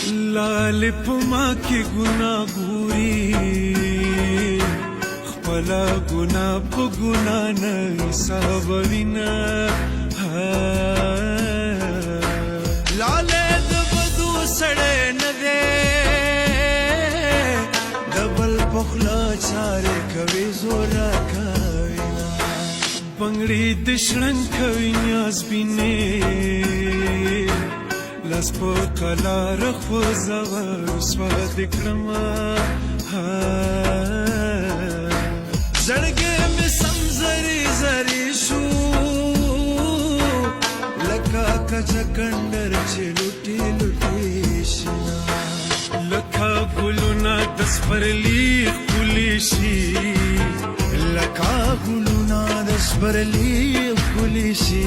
लाल पमा के गुना गोरी खपला गुना प गुना न हिसाबविना लाले द बदू सड़े न दे डबल पखला चारे कवे जोरा कविना बंगड़ी दिशणन कविन्यास बिने لاس په قلار خو زور سواد کړما زړګې مې سمزري زري شو لکه کچکندر چې لوټي لوټي شنا لکه ګلونا د سپرلی خولي شي لکه ګلونا د سپرلی خولي شي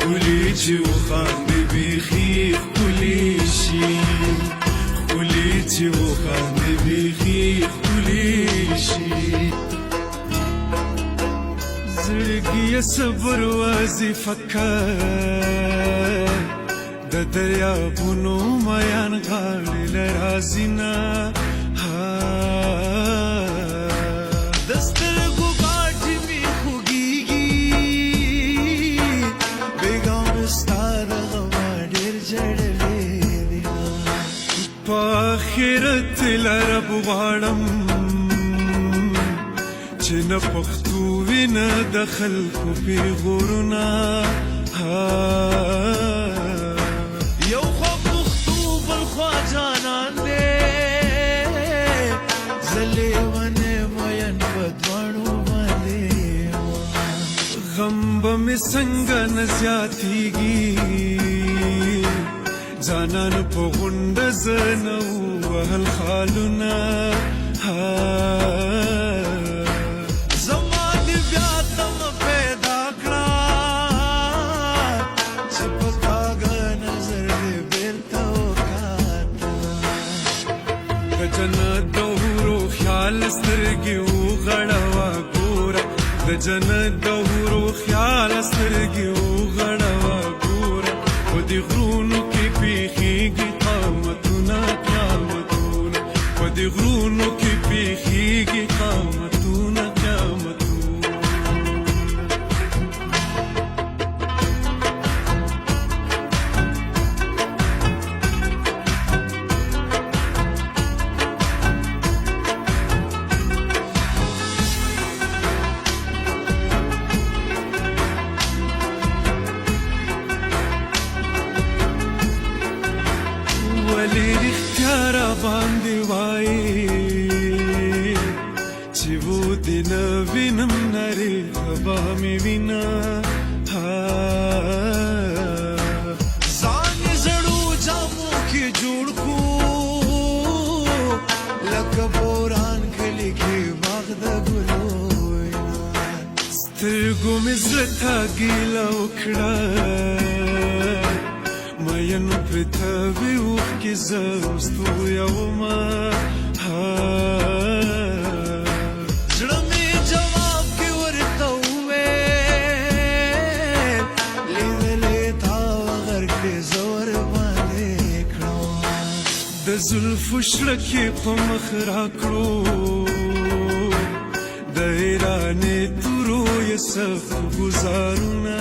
خولي چې وخاندي بیخي خولي شي خولي چې وخاندي بیخي خولي شي زړګي صبر وظیفه د دریابونو میان غاړې لرازي نه آخرت لرب غواړم چې نه پښتو وینه د خلکو پیغورونه یو خوا پښتو بل خوا جانان دی زه لیونی مین په دواړو باندې غم به مې څنګه نه زیاتېږي زانان په غونډه زنه وهل خالونه زما دې بیا تمه پیدا کړه چې په کاږه نظر دې بېرته وکاته د جنت د حورو خیال سترګې وغړوه ګوره د جنت د حورو خیال سترګې وغړوه ګوره په دې غرونو پیخیږي قامتونه قیامتونه په دې غرونو کې پیخیږي قامتونه قیامتونه ولې رښتیا را باندې وایي چې و دې نه وینم نرې غبا مې وینا ځان یې زړو جامو کې جوړ کو لکه بوران کلي کې باغ د ګلو سترګو مې زړه ته ګیله وکړه مین پرته وی اوښکې زه وستو یومه زړه مې جواب کې ورته وویل لیدلې تا غر کې زه ورباندې کړم د زلفو شړکې په مخ راکړو د ایرانې تورو یې سخت ګزارونه